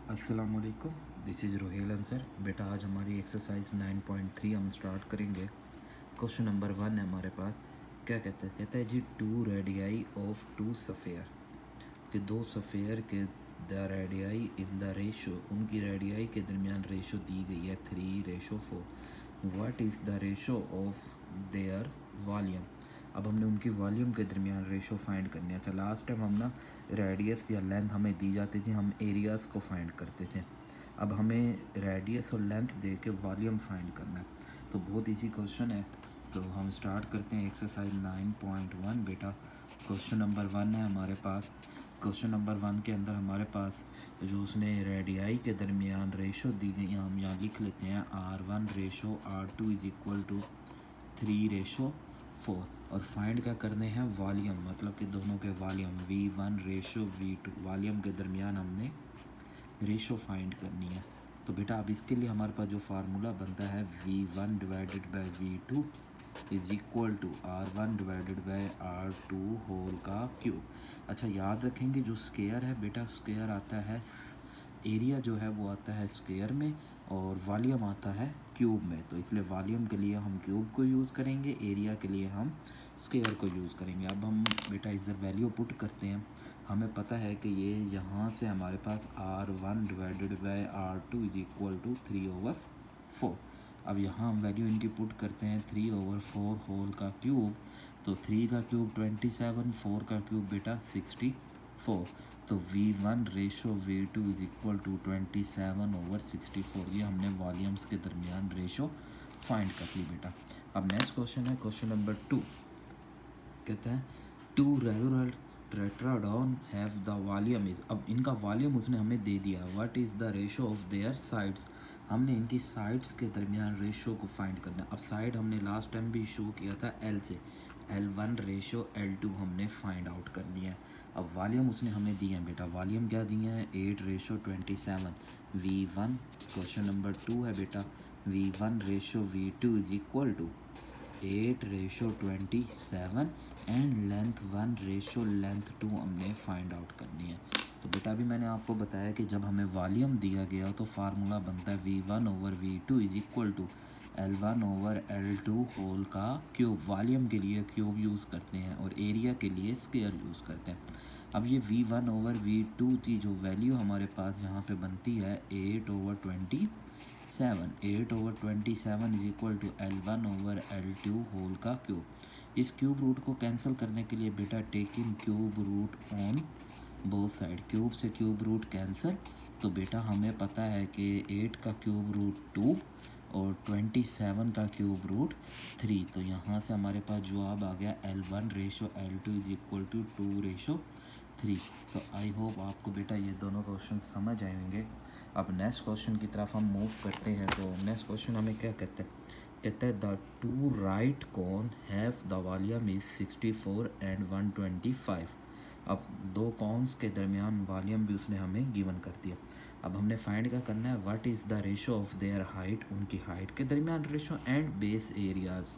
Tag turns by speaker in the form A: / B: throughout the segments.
A: अस्सलामुअलैकुम, this is Rohel answer. बेटा आज हमारी एक्सरसाइज 9.3 हम स्टार्ट करेंगे। क्वेश्चन नंबर 1 है हमारे पास। क्या कहता है जी, two radii of two sphere, कि दो सफ़ेयर के the radii in the ratio, उनकी रेडियाई के दरमियान रेशो दी गई है 3:4। What is the ratio of their volume. अब हमने उनकी वॉल्यूम के दरमियान रेशो फाइंड करनी है। अच्छा, लास्ट टाइम हम ना रेडियस या लेंथ हमें दी जाती थी, हम एरियाज़ को फाइंड करते थे। अब हमें रेडियस और लेंथ दे के वॉल्यूम फाइंड करना है। तो बहुत इजी क्वेश्चन है, तो हम स्टार्ट करते हैं एक्सरसाइज 9.1। बेटा क्वेश्चन नंबर 1 है हमारे पास। क्वेश्चन नंबर 1 के अंदर हमारे पास जो उसने रेडियाई के दरमियान रेशो दी गई, हम यहाँ लिख लेते हैं R1 ratio R2 is equal to 3:4। और फाइंड क्या करने हैं, वॉल्यूम, मतलब कि दोनों के volume V1 ratio V2, volume के दरमियान हमने रेशो फाइंड करनी है। तो बेटा अब इसके लिए हमारे पास जो फार्मूला बनता है V1 divided by V2 is equal to R1 divided by R2 whole का क्यूब। अच्छा याद रखेंगे, जो स्क्वायर है बेटा, स्क्वायर आता है, एरिया जो है वो आता है स्क्वायर में और वॉल्यूम आता है क्यूब में। तो इसलिए वॉल्यूम के लिए हम क्यूब को यूज़ करेंगे, एरिया के लिए हम स्क्वायर को यूज़ करेंगे। अब हम बेटा इधर वैल्यू पुट करते हैं। हमें पता है कि ये यहाँ से हमारे पास R1 divided by R2 is equal to 3/4। अब यहाँ हम वैल्यू इनकी पुट करते हैं 3/4 होल का क्यूब। तो 3 का क्यूब 27, 4 का क्यूब बेटा 64। तो V1 ratio V2 is equal to 27/64। ये हमने वॉल्यूम्स के दरमियान रेशो फाइंड कर ली बेटा। अब नेक्स्ट क्वेश्चन है क्वेश्चन नंबर 2। कहता है two regular tetrahedron have the volume is. अब इनका वॉल्यूम उसने हमें दे दिया। What is the ratio of their sides. हमने इनकी साइड्स के दरमियान रेशो को फाइंड करना है। अब साइड हमने लास्ट टाइम भी शो किया था L से, L1 रेशो L2 हमने फाइंड आउट करनी है। अब वॉल्यूम उसने हमें दिए हैं बेटा, वॉल्यूम क्या दिए हैं 8:27। V1 क्वेश्चन नंबर 2 है बेटा, V1 ratio V2 is equal to 8:27 and length 1 ratio length 2 हमने फाइंड आउट करनी है। तो बेटा अभी मैंने आपको बताया कि जब हमें वॉल्यूम दिया गया तो फार्मूला बनता है V1/V2 is equal to L1/L2 whole का क्यूब। वॉल्यूम के लिए क्यूब यूज़ करते हैं और एरिया के लिए स्क्वायर यूज़ करते हैं। अब ये V1/V2 की जो वैल्यू हमारे पास यहाँ पे बनती है 8/27। 8/27 is equal to L1/L2 whole का क्यूब। इस क्यूब रूट को कैंसिल करने के लिए बेटा taking cube root on both side, cube से क्यूब रूट कैंसिल। तो बेटा हमें पता है कि 8 का क्यूब रूट 2 और 27 का क्यूब रूट 3। तो यहाँ से हमारे पास जवाब आ गया L1 ratio L2 is equal to 2:3। तो आई होप आपको बेटा ये दोनों क्वेश्चन समझ आएंगे। अब नेक्स्ट क्वेश्चन की तरफ हम मूव करते हैं। तो नेक्स्ट क्वेश्चन हमें क्या कहता है, कहता है the two right cone have the volume is 64 and 125। अब दो कॉन्स के दरमियान वॉल्यूम भी उसने हमें गिवन कर दिया। अब हमने फाइंड क्या करना है, what is the ratio of their height, उनकी हाइट के दरमियान रेशो एंड बेस एरियाज़।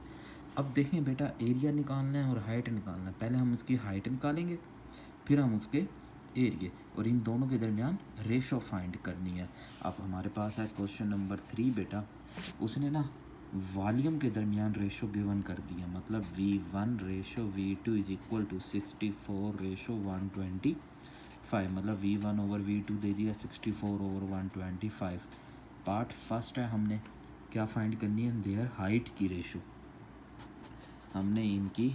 A: अब देखें बेटा, एरिया निकालना है और हाइट निकालना है। पहले हम उसकी हाइट निकालेंगे, फिर हम उसके एरिए, और इन दोनों के दरमियान रेशो फाइंड करनी है। अब हमारे पास है क्वेश्चन नंबर 3 बेटा, उसने ना वॉल्यूम के दरमियान रेशो गिवन कर दिया, मतलब V1 ratio V2 is equal to 64:125। मतलब V1/V2 दे दिया 64/125। पार्ट फर्स्ट है, हमने क्या फाइंड करनी है, देयर हाइट की रेशो। हमने इनकी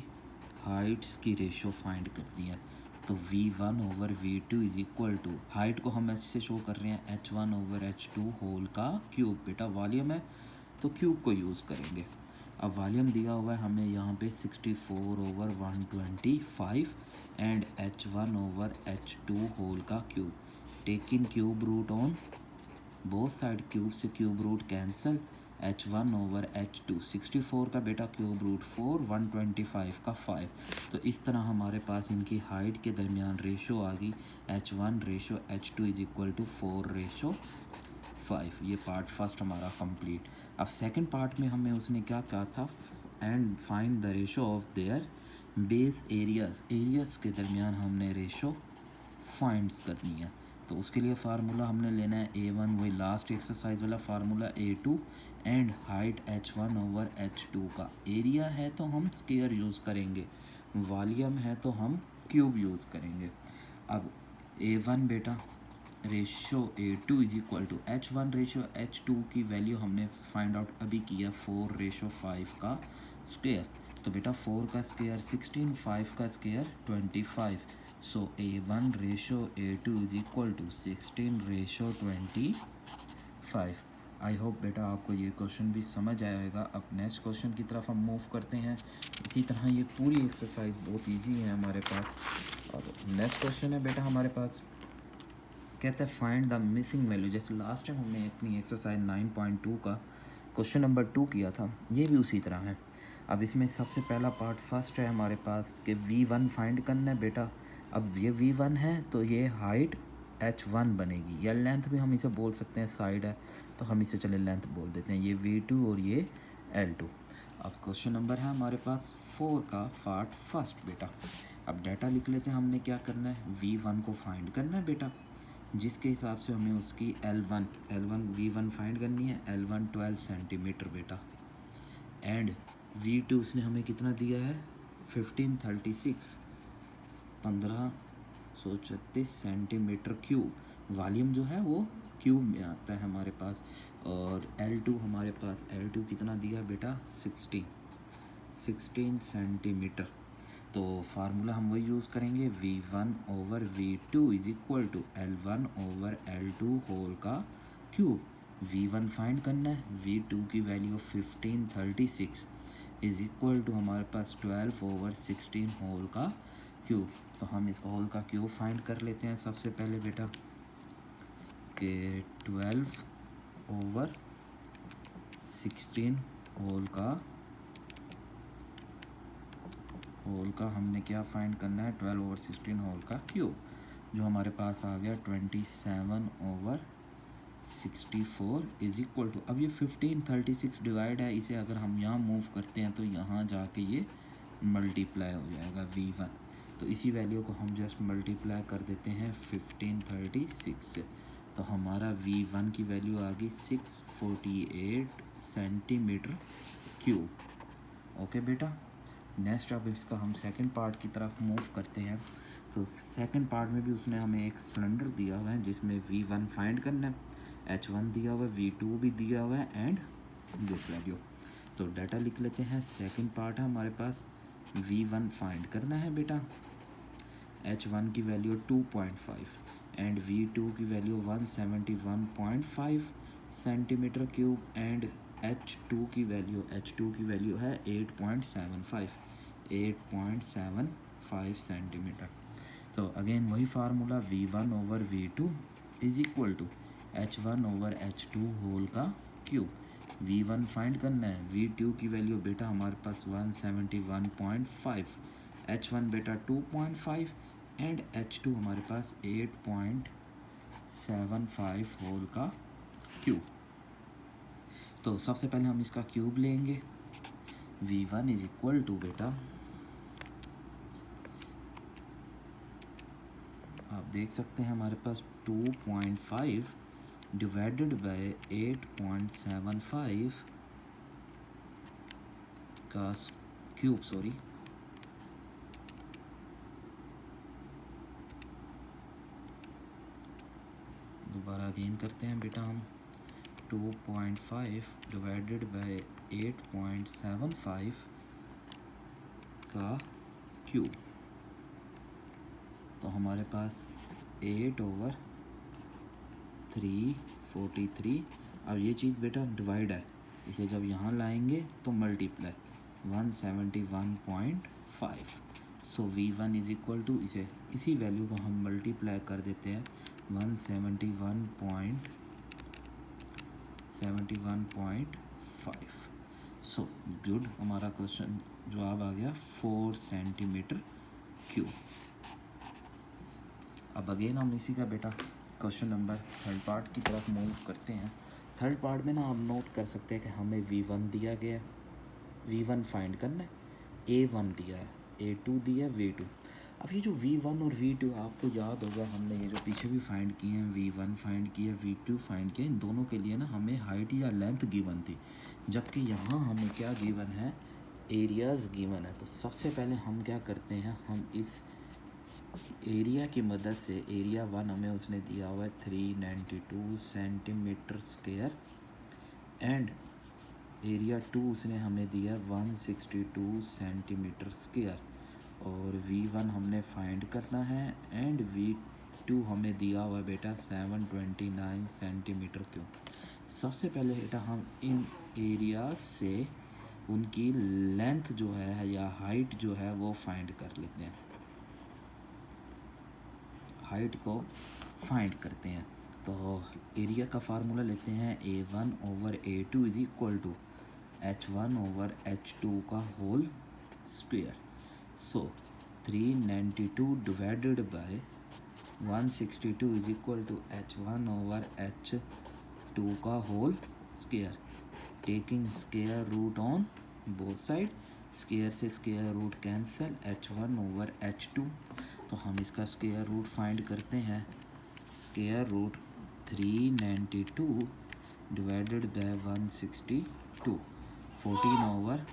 A: हाइट्स की रेशो फाइंड करनी है। तो V1/V2 is equal to, height को हम H से शो कर रहे हैं, H1/H2 होल का क्यूब। बेटा वॉल्यूम है तो क्यूब को यूज़ करेंगे। अब वॉल्यूम दिया हुआ है हमें यहाँ पे 64/125 एंड H1/H2 होल का cube. Taking cube root on both side, cube से क्यूब रूट कैंसिल, H1/H2, 64 का बेटा क्यूब रूट 4, 125 का 5। तो इस तरह हमारे पास इनकी हाइट के दरमियान रेशो आ गई H1 ratio H2 is equal to 4:5। ये पार्ट फर्स्ट हमारा कंप्लीट। अब सेकंड पार्ट में हमें उसने क्या कहा था, and find the ratio of their base areas, areas के दरमियान हमने रेशो फाइंड्स करनी है। तो उसके लिए फार्मूला हमने लेना है A1, वही लास्ट एक्सरसाइज वाला formula A2 and height H1 over H2 का। एरिया है तो हम स्क्वायर यूज़ करेंगे, वॉल्यूम है तो हम क्यूब यूज़ करेंगे। अब A1 बेटा ratio A2 is equal to H1 ratio H2 की वैल्यू हमने फाइंड आउट अभी किया 4:5 का स्क्वायर। तो बेटा 4 का स्क्वायर 16, 5 का square 25। So A1 ratio A2 is equal to 16:25। I hope बेटा आपको ये क्वेश्चन भी समझ आएगा। अब नेक्स्ट क्वेश्चन की तरफ हम मूव करते हैं। इसी तरह ये पूरी एक्सरसाइज बहुत इजी है हमारे पास। और नेक्स्ट क्वेश्चन है बेटा हमारे पास, कहता है फाइंड द मिसिंग वैल्यू। जैसे लास्ट टाइम हमने अपनी एक्सरसाइज 9.2 का क्वेश्चन नंबर 2 किया था, ये भी उसी तरह है। अब इसमें सबसे पहला पार्ट फर्स्ट है हमारे पास कि V1 फाइंड करना है बेटा। अब ये V1 है तो ये हाइट H1 बनेगी, या लेंथ भी हम इसे बोल सकते हैं, साइड है तो हम इसे चले लेंथ बोल देते हैं। ये V2 और ये L2। अब क्वेश्चन नंबर है हमारे पास 4 का पार्ट फर्स्ट बेटा। अब डाटा लिख लेते हैं, हमने क्या करना है, V1 को फाइंड करना है बेटा, जिसके हिसाब से हमें उसकी L1 V1 फाइंड करनी है। L1 12 सेंटीमीटर बेटा, एंड V2 उसने हमें कितना दिया है 1536 सेंटीमीटर क्यूब। वॉल्यूम जो है वो क्यूब में आता है हमारे पास। और L2 हमारे पास L2 कितना दिया बेटा 16 सेंटीमीटर। तो फार्मूला हम वही यूज़ करेंगे, V1 over V2 is equal to L1 over L2 whole का क्यूब। V1 फाइंड करना है, V2 की वैल्यू 1536 इज इक्वल टू हमारे पास 12 ओवर 16 होल का क्यूब। तो हम इसका होल का क्यूब फाइंड कर लेते हैं सबसे पहले बेटा, कि 12 ओवर 16 होल का हमने क्या फाइंड करना है, 12 ओवर 16 होल का क्यूब, जो हमारे पास आ गया 27 ओवर 64 इज इक्वल टू। अब ये 1536 डिवाइड है, इसे अगर हम यहाँ मूव करते हैं तो यहाँ जाके ये मल्टीप्लाई हो जाएगा V1। तो इसी वैल्यू को हम जस्ट मल्टीप्लाई कर देते हैं 1536 से। तो हमारा V1 की वैल्यू आ गई 648 सेंटीमीटर क्यूब। ओके बेटा, नेक्स्ट अब इसका हम सेकंड पार्ट की तरफ मूव करते हैं। तो सेकंड पार्ट में भी उसने हमें एक सिलेंडर दिया हुआ है जिसमें V1 फाइंड करना है, H1 दिया हुआ है, V2 भी दिया हुआ है एंड दिस वैल्यू। तो डाटा लिख लेते हैं। सेकंड पार्ट है हमारे पास, V1 फाइंड करना है बेटा, H1 की वैल्यू 2.5 एंड V2 की value 171.5 centimetre cube and H2 की वैल्यू है 8.75 सेंटीमीटर। तो अगेन वही formula, V1 over V2 is equal to H1 over H2 whole का क्यूब। V1 फाइंड करना है, V2 की वैल्यू बेटा हमारे पास 171.5, H1 बेटा 2.5 एंड H2 हमारे पास 8.75 होल का क्यूब। तो सबसे पहले हम इसका क्यूब लेंगे, V1 इज इक्वल टू बेटा, आप देख सकते हैं हमारे पास 2.5 डिवाइडेड बाय 8.75 का क्यूब, सॉरी दोबारा अगेन करते हैं बेटा हम, 2.5 डिवाइडेड बाय 8.75 का क्यूब। तो हमारे पास 8 ओवर 343। अब ये चीज़ बेटा डिवाइड है, इसे जब यहाँ लाएंगे तो multiply 171.5। So V1 is equal to, इसी वैल्यू को हम मल्टीप्लाई कर देते हैं 171.5। सो गुड, हमारा क्वेश्चन जवाब आ गया 4 सेंटीमीटर क्यूब। अब अगेन हम इसी का बेटा क्वेश्चन नंबर थर्ड पार्ट की तरफ मूव करते हैं। थर्ड पार्ट में ना हम नोट कर सकते हैं कि हमें V1 दिया गया है, V1 फाइंड करना है, A1 दिया है, A2 दिया है, V2। अब ये जो V1 और V2 आपको याद होगा, हमने ये जो पीछे भी फाइंड किए हैं, V1 फाइंड किया, V2 फाइंड किया, इन दोनों के लिए ना हमें हाइट या लेंथ गिवन थी, जबकि यहाँ हमें क्या गिवन है, एरियाज़ गिवन है। तो सबसे पहले हम क्या करते हैं, हम इस एरिया की मदद से, एरिया 1 हमें उसने दिया हुआ है 392 सेंटीमीटर स्क्वायर, एंड एरिया 2 उसने हमें दिया 162 सेंटीमीटर स्क्वायर, और V1 हमने फाइंड करना है, एंड V2 हमें दिया हुआ है बेटा 729 सेंटीमीटर क्यूब। सबसे पहले बेटा हम इन एरियाज से उनकी लेंथ जो है या हाइट जो है वो फाइंड कर लेते हैं, हाइट को फाइंड करते हैं। तो एरिया का फार्मूला लेते हैं, A1 over A2 is equal to H1 over H2 का whole square. So 392 divided by 162 is equal to H1 over H2 का whole square, taking square root on both side, square से square root cancel, H1 over H2। तो हम इसका square root find करते हैं, square root 392 divided by 162, 14 over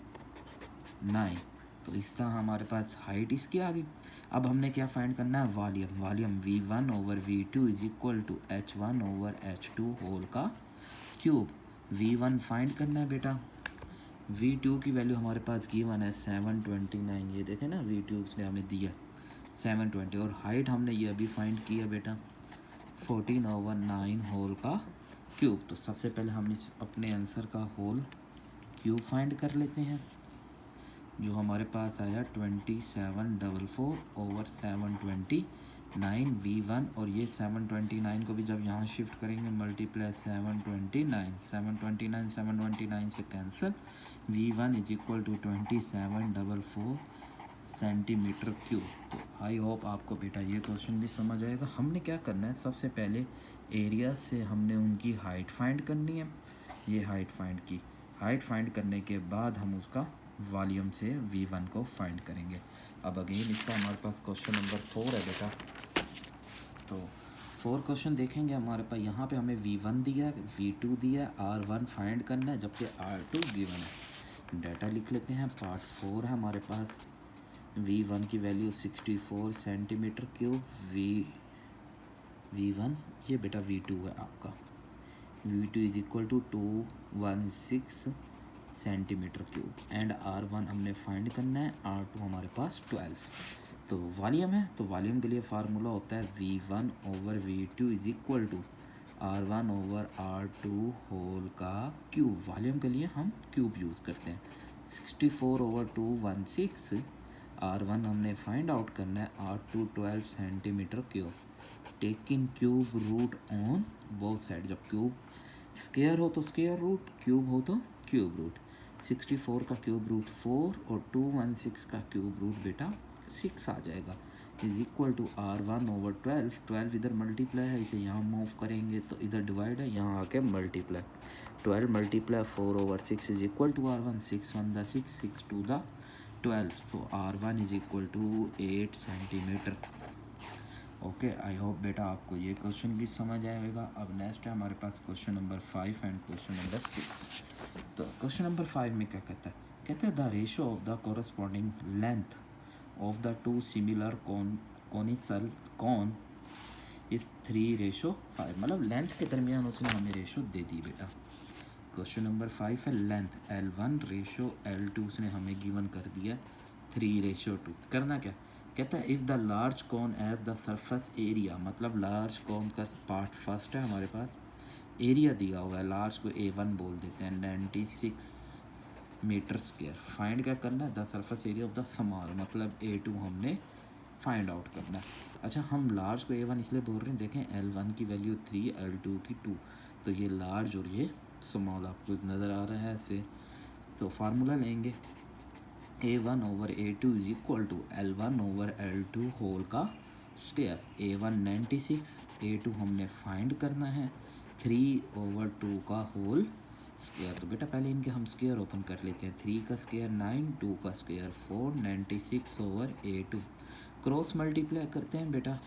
A: 9। तो इस तरह हमारे पास हाइट इसकी आ गई। अब हमने क्या फाइंड करना है, volume. Volume V1 over V2 is equal to H1 over H2 whole का क्यूब। V1 फाइंड करना है बेटा, V2 की वैल्यू हमारे पास गिवन है 729, ये देखें ना, V2 उसने हमें दिया 720, और हाइट हमने ये अभी फाइंड किया बेटा 14 ओवर 9 होल का क्यूब। तो सबसे पहले हम इस अपने आंसर का होल क्यूब फाइंड कर लेते हैं, जो हमारे पास आया 2744 ओवर 729 V1, और ये 729 को भी जब यहाँ शिफ्ट करेंगे मल्टीप्लाई 729 से cancel, V1 is equal to 2744 centimetre cube. तो आई होप आपको बेटा ये क्वेश्चन भी समझ आएगा। हमने क्या करना है, सबसे पहले एरिया से हमने उनकी हाइट फाइंड करनी है, ये हाइट फाइंड की, हाइट फाइंड करने के बाद हम उसका वॉल्यूम से V1 को फाइंड करेंगे। अब अगेन इसका हमारे पास क्वेश्चन नंबर 4 है बेटा। तो 4 क्वेश्चन देखेंगे, हमारे पास यहाँ पे हमें V1 दिया है, V2 दिया है, R1 फाइंड करना है, जबकि R2 गिवन है। डाटा लिख लेते हैं। पार्ट 4 है हमारे पास, V1 की वैल्यू 64 सेंटीमीटर क्यूब, V1 ये बेटा V2 है आपका, V2 is equal to 216 centimetre cube, and R1 हमने फाइंड करना है, R2 हमारे पास 12। तो वॉल्यूम है, तो वॉल्यूम के लिए फार्मूला होता है V1 over V2 is equal to R1 over R2 whole का क्यूब। वॉल्यूम के लिए हम क्यूब यूज़ करते हैं। 64 ओवर 216, R1 हमने फाइंड आउट करना है, R2 12 centimetre cube, taking cube root on both side. जब क्यूब स्क्वायर हो तो स्क्वायर रूट, क्यूब हो तो क्यूब रूट। 64 का क्यूब रूट 4 और 216 का क्यूब रूट बेटा 6 आ जाएगा, is equal to R1 over 12। 12 इधर मल्टीप्लाई है, इसे यहाँ मूव करेंगे तो इधर डिवाइड है, यहाँ आके multiply, 12 multiply 4 over 6 is equal to R1, 6 1 the 6, 6 2 the 12, so R1 is equal to 8 centimetre. Okay, I hope बेटा आपको ये क्वेश्चन भी समझ आएगा। अब नेक्स्ट है हमारे पास question number 5 and question number 6। तो क्वेश्चन नंबर 5 में क्या कहता है, कहते हैं the ratio of the corresponding length of the two similar conical cone is 3:5, मतलब लेंथ के दरमियान उसने हमें रेशो दे दी बेटा। क्वेश्चन नंबर 5 है लेंथ L1 रेशो L2 उसने हमें गिवन कर दिया 3:2। करना क्या, कहता है if the large cone as the surface area, मतलब लार्ज कॉन का पार्ट फर्स्ट है हमारे पास, एरिया दिया हुआ है, लार्ज को A1 बोल देते हैं, 96 मीटर स्क्वायर। फाइंड क्या करना है, the surface area of the small, मतलब A2 हमने फाइंड आउट करना है। अच्छा, हम लार्ज को A1 इसलिए बोल रहे हैं, देखें L1 की वैल्यू 3, L2 की 2, तो ये लार्ज और ये स्मॉल आपको नज़र आ रहा है ऐसे। तो फार्मूला लेंगे, A1 over A2 is equal to L1 over L2 whole का स्क्वायर। A1 96, A2 हमने फाइंड करना है, 3 ओवर 2 का होल स्क्वायर। तो बेटा पहले इनके हम स्क्वायर ओपन कर लेते हैं, 3 का स्क्वायर 9, 2 का square 4, 96 over A2 cross multiply करते हैं बेटा।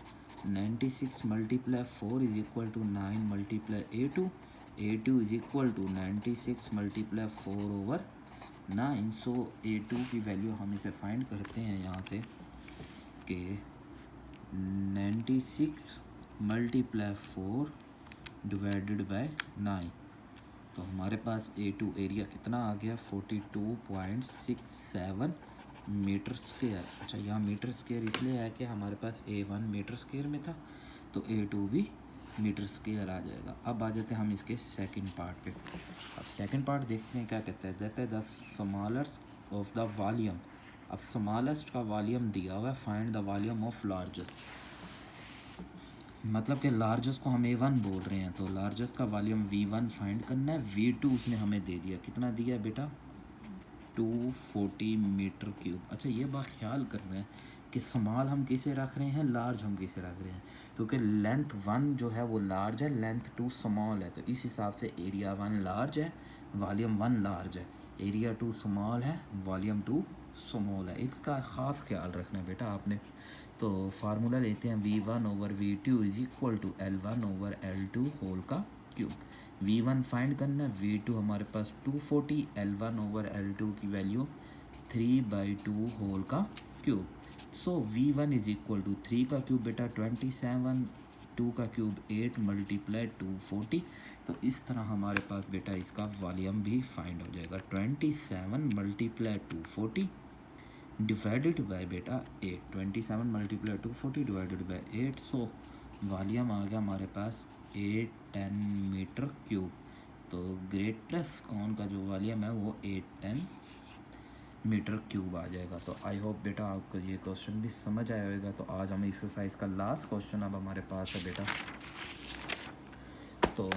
A: 96 multiply 4 is equal to 9 multiply A2 is equal to 96 multiply 4 over 9। So A2 की वैल्यू हम इसे फाइंड करते हैं यहाँ से कि 96 मल्टीप्लाई 4 डिवाइडेड बाय 9। तो हमारे पास A2 एरिया कितना आ गया 42.67 मीटर स्क्वायर। अच्छा, यहाँ मीटर स्क्वायर इसलिए है कि हमारे पास A1 मीटर स्क्वायर में था, तो A2 भी मीटर स्क्वायर आ जाएगा। अब आ जाते हैं हम इसके सेकंड पार्ट पे। अब सेकंड पार्ट देखते हैं क्या कहता है। देते हैं the smallest of the volume. अब स्मॉलेस्ट का वॉल्यूम दिया हुआ है, find the volume of largest. मतलब कि लार्जेस्ट को हम A1 बोल रहे हैं, तो लार्जेस्ट का वॉल्यूम V1 फाइंड करना है। V2 उसने हमें दे दिया, कितना दिया है बेटा 240 मीटर क्यूब। अच्छा, ये बात ख्याल करना है कि स्मॉल हम किसे रख रहे हैं, लार्ज हम किसे रख रहे हैं, क्योंकि लेंथ 1 जो है वो लार्ज है, लेंथ 2 स्मॉल है, तो इस हिसाब से एरिया 1 लार्ज है, वॉल्यूम 1 लार्ज है, एरिया 2 स्मॉल है, वॉल्यूम 2 स्मॉल है। इसका ख़ास ख्याल रखना है बेटा आपने। तो फार्मूला लेते हैं V1 over V2 is equal to L1 over L2 whole का क्यूब। V1 फाइंड करना है, V2 हमारे पास 240, L1 ओवर L2 की वैल्यू 3/2 होल का cube. So V1 is equal to 3 का क्यूब बेटा 27, 2 का क्यूब 8 मल्टीप्लाई 240। तो इस तरह हमारे पास बेटा इसका वॉल्यूम भी फाइंड हो जाएगा 27 मल्टीप्लाई 240 डिवाइडेड बाय बेटा 8। 27 multiply 240 divided by 8। So volume आ गया हमारे पास 810 मीटर क्यूब। तो ग्रेटेस्ट कौन का जो वॉल्यूम है वो 810 मीटर क्यूब आ जाएगा। तो आई होप बेटा आपको ये क्वेश्चन भी समझ आया होगा। तो आज हम एक्सरसाइज का लास्ट क्वेश्चन अब हमारे पास है बेटा। तो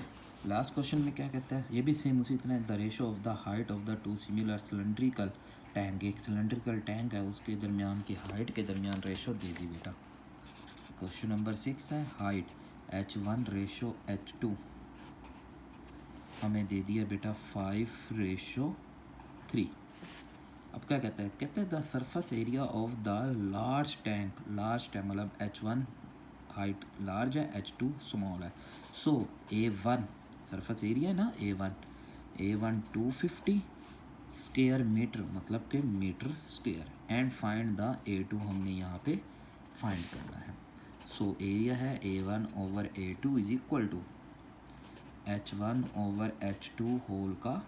A: लास्ट क्वेश्चन में क्या कहता है, ये भी सेम उसी तरह, the ratio of the height of the two similar cylindrical tank. एक सिलेंड्रिकल टैंक है, उसके दरमियान की हाइट के दरमियान रेशो दे दी बेटा। क्वेश्चन नंबर 6 है, हाइट H1 रेशो H2 हमें दे दिया बेटा 5:3। अब क्या कहता है, कहता है the surface area of the large tank मतलब H1 हाइट लार्ज है, H2 स्मॉल है। सो A1 सरफेस एरिया है ना, A1 250 स्क्वायर मीटर मतलब कि metre square, and find the A2 हमने यहाँ पे फाइंड करना है। सो एरिया है A1 over A2 is equal to H1 over H2 whole का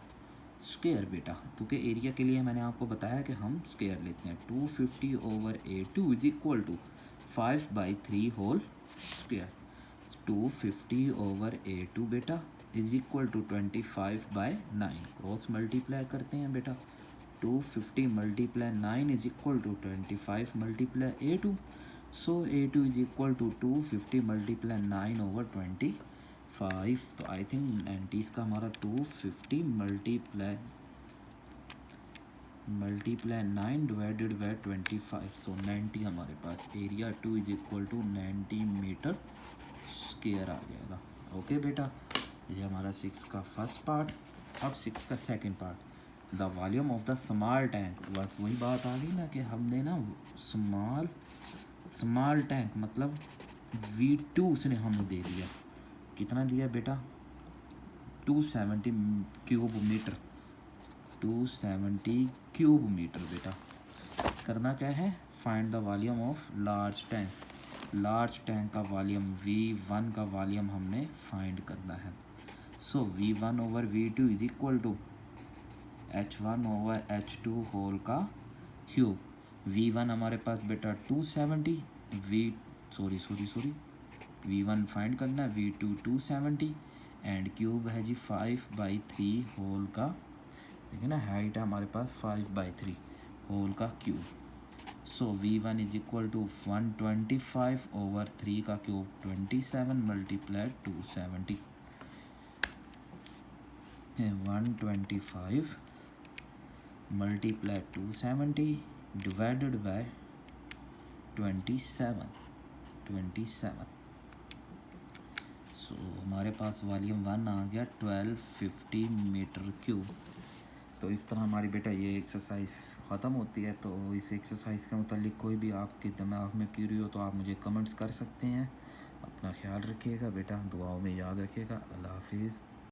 A: स्क्वायर बेटा, क्योंकि एरिया के लिए मैंने आपको बताया कि हम स्क्वायर लेते हैं। 250 over A2 is equal to 5/3 whole square. 250 over A2 बेटा is equal to 25/9। Cross multiply करते हैं बेटा। 250 multiply 9 is equal to 25 multiply A2। So A2 is equal to 250 multiply 9 over 25। तो आई थिंक 90 का हमारा 250 मल्टीप्लाई 9 डिवाइडेड बाय 25। सो 90 हमारे पास area 2 is equal to 90 metre square आ जाएगा। ओके बेटा, ये हमारा 6 का फर्स्ट पार्ट। अब 6 का second part, the volume of the small tank. बस वही बात आ गई ना कि हमने ना स्मॉल टैंक मतलब V2 उसने हमें दे दिया, कितना दिया बेटा 270 क्यूब मीटर, 270 क्यूब मीटर बेटा। करना क्या है, find the volume of large tank. Large tank का वॉल्यूम V1 का वॉल्यूम हमने फाइंड करना है। So V1 over V2 is equal to H1 over H2 whole का क्यूब। V1 हमारे पास बेटा 270, V1 फाइंड करना है, V2 270 एंड क्यूब है जी 5/3 होल का, देखिए ना हाइट है हमारे पास 5/3 होल का cube. So V1 is equal to 125 over 3 का cube 27 multiply 270। 125 multiply 270 divided by 27। सो हमारे पास वॉल्यूम 1 आ गया 1250 मीटर क्यूब। तो इस तरह हमारी बेटा ये एक्सरसाइज ख़त्म होती है। तो इस एक्सरसाइज के मतलब कोई भी आपके दिमाग में क्यूरी हो तो आप मुझे कमेंट्स कर सकते हैं। अपना ख्याल रखिएगा बेटा, दुआओं में याद रखिएगा। अल्लाह हाफिज़।